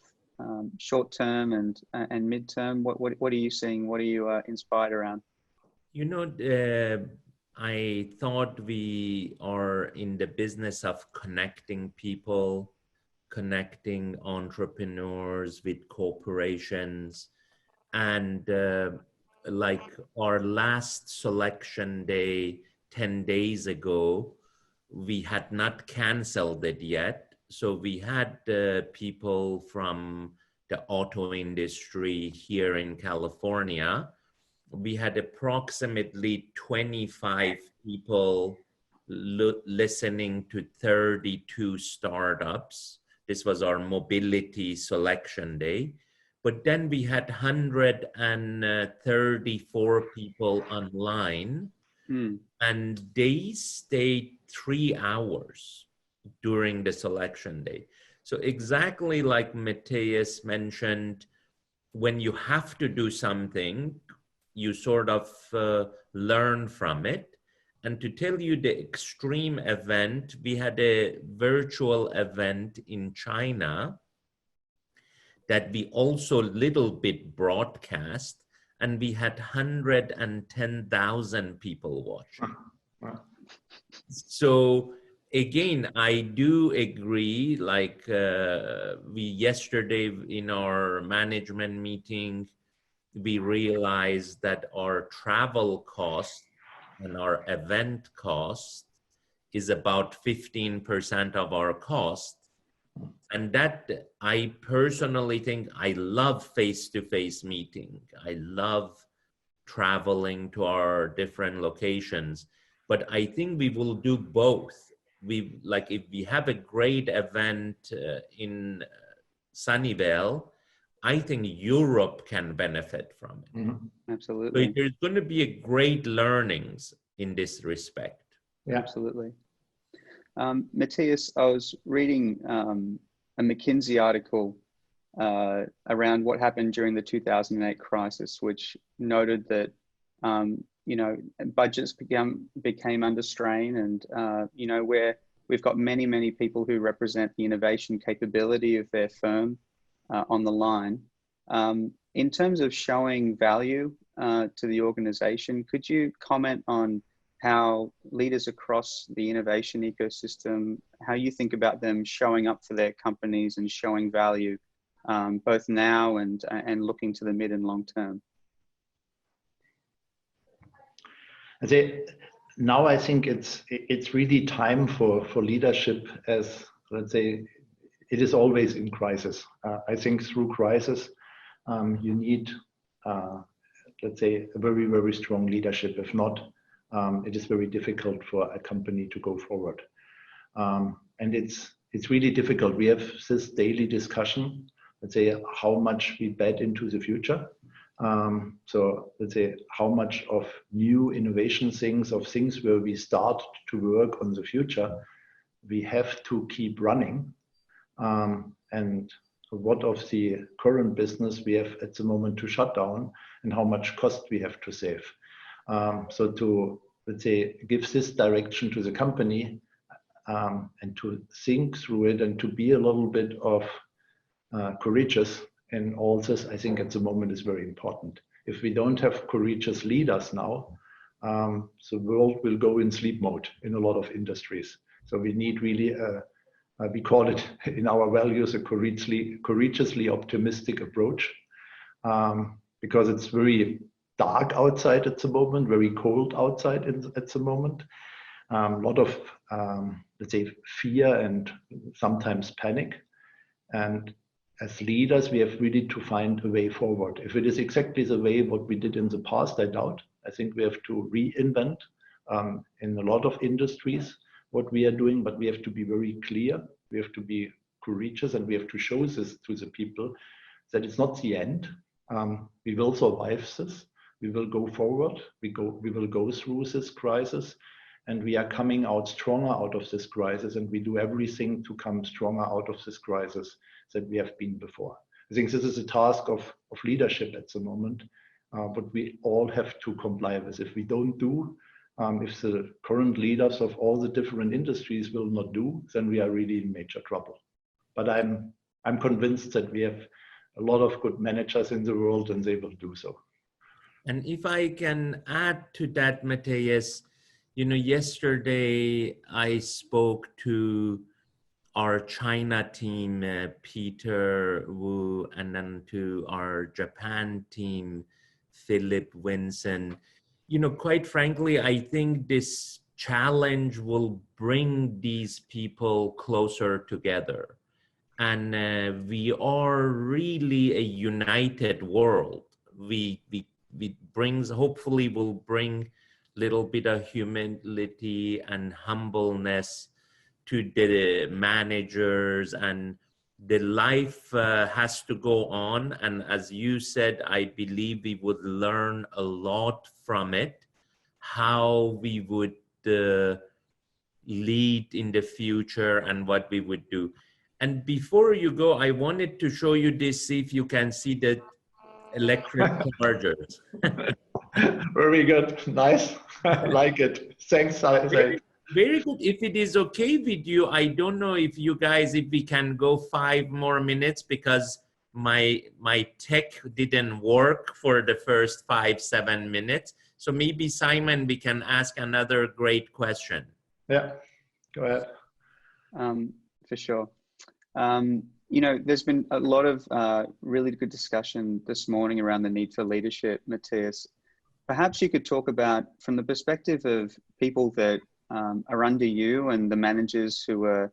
short-term and mid-term, what are you seeing? What are you inspired around?
You know, I thought we are in the business of connecting people, connecting entrepreneurs with corporations, and like our last selection day 10 days ago, we had not canceled it yet. So we had people from the auto industry here in California. We had approximately 25 people listening to 32 startups. This was our mobility selection day. But then we had 134 people online, and they stayed 3 hours during the selection day. So exactly like Matthias mentioned, when you have to do something, you sort of learn from it. And to tell you the extreme event, we had a virtual event in China that we also little bit broadcast, and we had 110,000 people watching.
Wow.
So again, I do agree, like we yesterday in our management meeting, we realized that our travel cost and our event cost is about 15% of our cost. And that, I personally think, I love face-to-face meeting. I love traveling to our different locations, but I think we will do both. We, like, if we have a great event in Sunnyvale, I think Europe can benefit from it.
Mhm.
So
Absolutely.
there's going to be a great learnings in this respect.
Yeah.
Absolutely. Matthias, I was reading a McKinsey article around what happened during the 2008 crisis, which noted that you know, budgets became under strain, and you know, where we've got many people who represent the innovation capability of their firm on the line. In terms of showing value to the organization, could you comment on how leaders across the innovation ecosystem, how you think about them showing up for their companies and showing value, both now and looking to the mid and long term?
I say, now I think it's really time for leadership, as, let's say, it is always in crisis. I think through crisis, you need, let's say, a very strong leadership. If not, it is very difficult for a company to go forward. And it's really difficult. We have this daily discussion, let's say, how much we bet into the future. So let's say how much of new innovation things, of things where we start to work on the future, we have to keep running. And what of the current business we have at the moment to shut down, and how much cost we have to save. So to, let's say, give this direction to the company, and to think through it, and to be a little bit of courageous in all this, I think at the moment is very important. If we don't have courageous leaders now, the world will go in sleep mode in a lot of industries. So we need really, we call it in our values, a courageously optimistic approach, because it's very dark outside at the moment, very cold outside at the moment. A lot of, let's say, fear and sometimes panic. And as leaders, we have really to find a way forward. If it is exactly the way what we did in the past, I doubt. I think we have to reinvent in a lot of industries what we are doing, but we have to be very clear. We have to be courageous, and we have to show this to the people that it's not the end. We will survive this. We will go forward. We will go through this crisis, and we are coming out stronger out of this crisis, and we do everything to come stronger out of this crisis than we have been before. I think this is a task of leadership at the moment, but we all have to comply with. If we don't do, if the current leaders of all the different industries will not do, then we are really in major trouble. But I'm convinced that we have a lot of good managers in the world, and they will do so.
And if I can add to that, Matthias, you know, yesterday I spoke to our China team, Peter Wu, and then to our Japan team, Philip Winson. You know, quite frankly, I think this challenge will bring these people closer together. And we are really a united world. We brings, hopefully will bring little bit of humility and humbleness to the managers, and the life has to go on. And as you said, I believe we would learn a lot from it, how we would lead in the future and what we would do. And before you go, I wanted to show you this, see if you can see the electric chargers.
Very good. Nice. I like it. Thanks, Saeed.
Very good. If it is okay with you, I don't know if you guys, if we can go 5 more minutes, because my tech didn't work for the first 5-7 minutes. So maybe Simon, we can ask another great question.
Yeah, go ahead.
For sure. You know, there's been a lot of really good discussion this morning around the need for leadership, Matthias. Perhaps you could talk about, from the perspective of people that are under you and the managers who are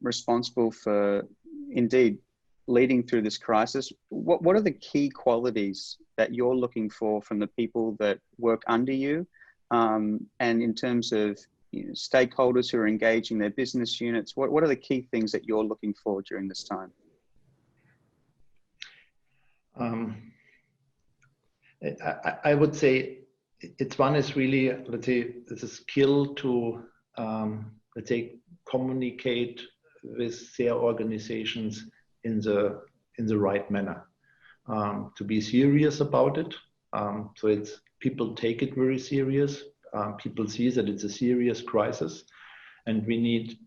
responsible for indeed leading through this crisis, what are the key qualities that you're looking for from the people that work under you? And in terms of stakeholders who are engaging their business units, what are the key things that you're looking for during this time?
I would say it's one is really, let's say, it's a skill to, let's say, communicate with their organizations in the right manner, to be serious about it. So it's people take it very serious. People see that it's a serious crisis, and we need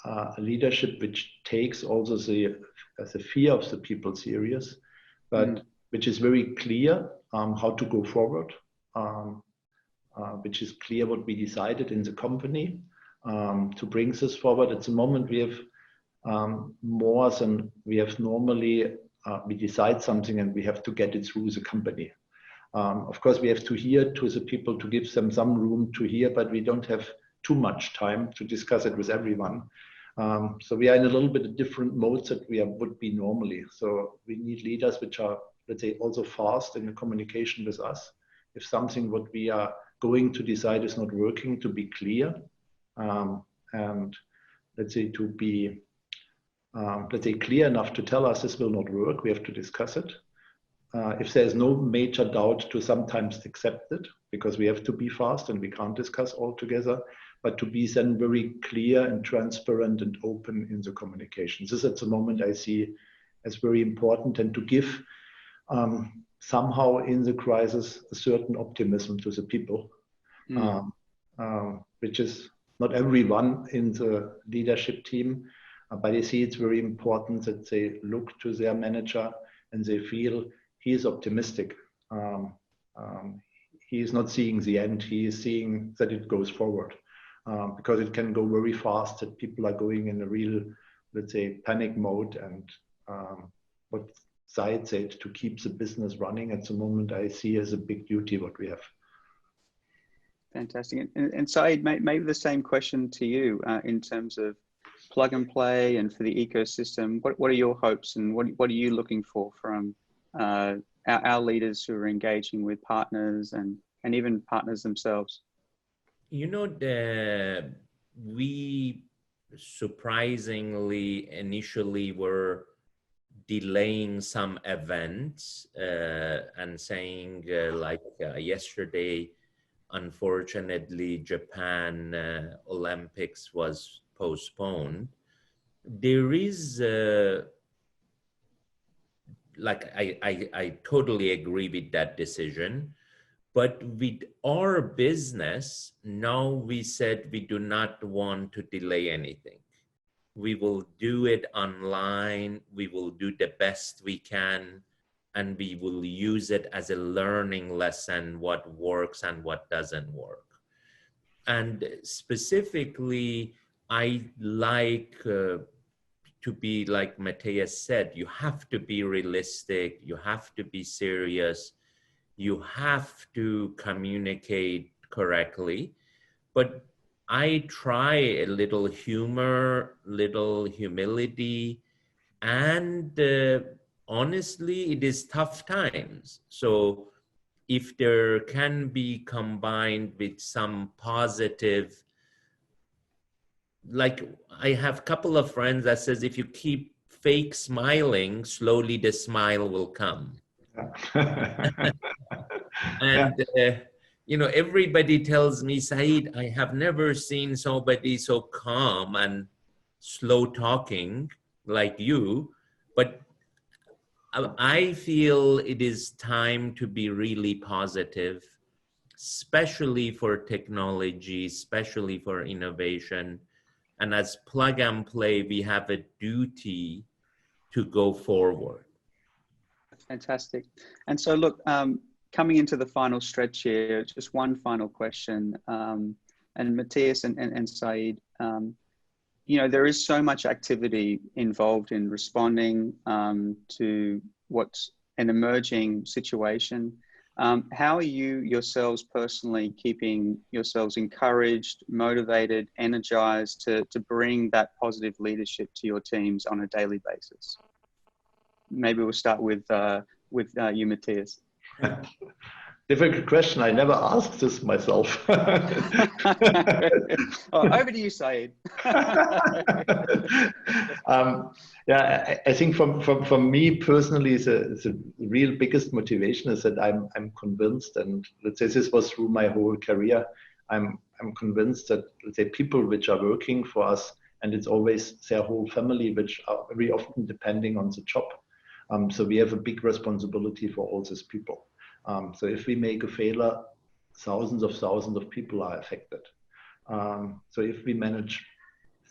a leadership which takes also the fear of the people serious, but which is very clear how to go forward, which is clear what we decided in the company to bring this forward. At the moment, we have more than we have normally. We decide something and we have to get it through the company. Of course, we have to hear to the people to give them some room to hear, but we don't have too much time to discuss it with everyone. So we are in a little bit of different modes that we would be normally. So we need leaders which are, let's say, also fast in the communication with us. If something what we are going to decide is not working, to be clear, and let's say to be, let's say, clear enough to tell us this will not work. We have to discuss it. If there is no major doubt, to sometimes accept it, because we have to be fast and we can't discuss all together, but to be then very clear and transparent and open in the communications. This at the moment I see as very important, and to give somehow in the crisis a certain optimism to the people, which is not everyone in the leadership team, but I see it's very important that they look to their manager and they feel he is optimistic. He is not seeing the end, he is seeing that it goes forward, because it can go very fast, that people are going in a real, let's say, panic mode, and what Saeed said, to keep the business running at the moment, I see as a big duty what we have.
Fantastic. And Saeed, maybe the same question to you in terms of plug and play and for the ecosystem. What are your hopes, and what are you looking for from our leaders who are engaging with partners and even partners themselves?
You know, we surprisingly initially were delaying some events and saying yesterday, unfortunately, Japan Olympics was postponed. There is I totally agree with that decision, but with our business, now we said we do not want to delay anything. We will do it online, we will do the best we can, and we will use it as a learning lesson, what works and what doesn't work. And specifically, I like to be, like Matthias said, you have to be realistic, you have to be serious, you have to communicate correctly. But I try a little humor, little humility, and honestly, it is tough times. So if there can be combined with some positive, like I have a couple of friends that says, if you keep fake smiling, slowly the smile will come. And you know, everybody tells me, Saeed, I have never seen somebody so calm and slow talking like you, but I feel it is time to be really positive, especially for technology, especially for innovation. And as plug and play, we have a duty to go forward.
Fantastic. And so look, coming into the final stretch here, just one final question. And Matthias and Saeed, you know, there is so much activity involved in responding to what's an emerging situation. How are you yourselves personally keeping yourselves encouraged, motivated, energized to bring that positive leadership to your teams on a daily basis? Maybe we'll start with you, Matthias.
Difficult question. I never asked this myself.
Over to you, Saeed.
Yeah, I think from me personally, the real biggest motivation is that I'm convinced, and let's say this was through my whole career. I'm convinced that, let's say, people which are working for us, and it's always their whole family, which are very often depending on the job. So we have a big responsibility for all these people. So if we make a failure, thousands of people are affected. So if we manage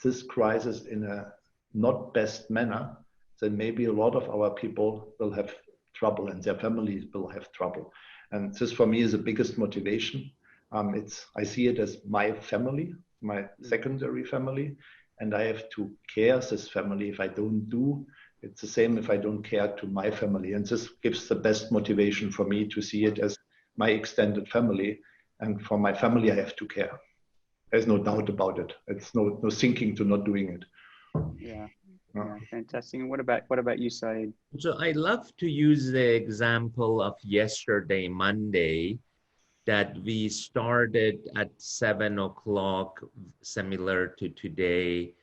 this crisis in a not best manner, then maybe a lot of our people will have trouble and their families will have trouble. And this for me is the biggest motivation. I see it as my family, my secondary family, and I have to care this family. If I don't do, it's the same if I don't care to my family. And this gives the best motivation for me to see it as my extended family. And for my family, I have to care. There's no doubt about it. It's no thinking to not doing it.
Yeah, fantastic. And what about you, Saeed?
So I love to use the example of yesterday, Monday, that we started at 7 o'clock, similar to today,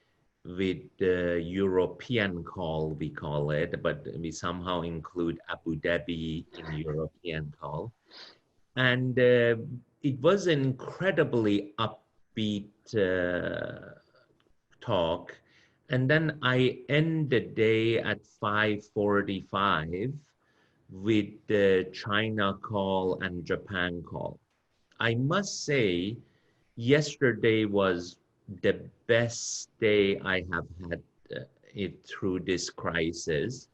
with the European call, we call it, but we somehow include Abu Dhabi in European call. And it was an incredibly upbeat talk. And then I end the day at 5:45 with the China call and Japan call. I must say, yesterday was the best day I have had it through this crisis.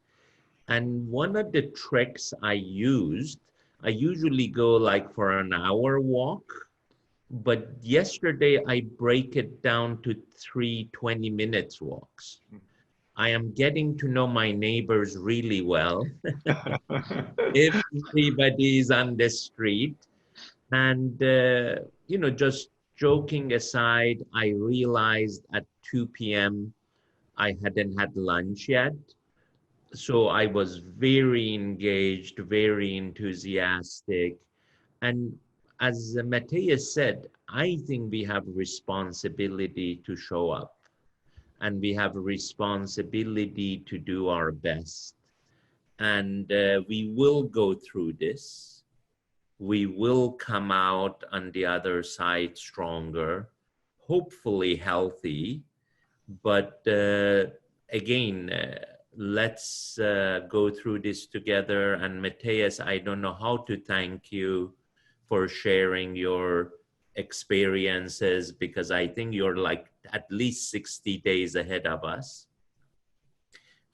And one of the tricks I usually go like for an hour walk, but yesterday I break it down to 3 20-minute walks. I am getting to know my neighbors really well. Everybody is on the street. And, just joking aside, I realized at 2 p.m. I hadn't had lunch yet. So I was very engaged, very enthusiastic. And as Matthias said, I think we have responsibility to show up. And we have a responsibility to do our best. And we will go through this. We will come out on the other side stronger, hopefully healthy. But again, let's go through this together. And Matthias, I don't know how to thank you for sharing your experiences, because I think you're like at least 60 days ahead of us.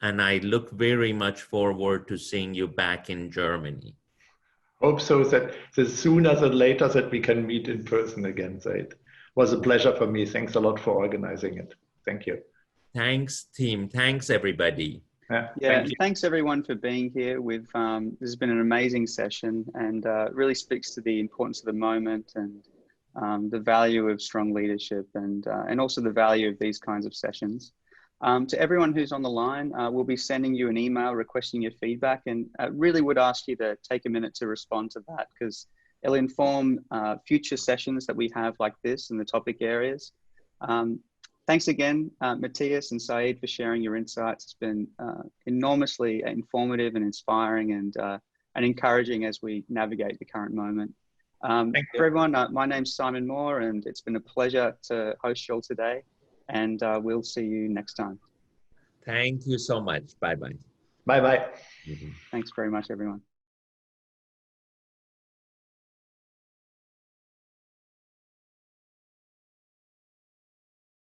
And I look very much forward to seeing you back in Germany.
Hope so, that sooner than later that we can meet in person again. So it was a pleasure for me. Thanks a lot for organizing it. Thank you.
Thanks, team. Thanks, everybody.
Thanks everyone for being here. This has been an amazing session, and really speaks to the importance of the moment and the value of strong leadership, and also the value of these kinds of sessions. To everyone who's on the line, we'll be sending you an email requesting your feedback, and really would ask you to take a minute to respond to that, because it'll inform future sessions that we have like this in the topic areas. Thanks again, Matthias and Saeed, for sharing your insights. It's been enormously informative and inspiring, and encouraging as we navigate the current moment. For everyone, my name's Simon Moore, and it's been a pleasure to host you all today. And we'll see you next time.
Thank you so much. Bye-bye.
Bye-bye.
Thanks very much, everyone.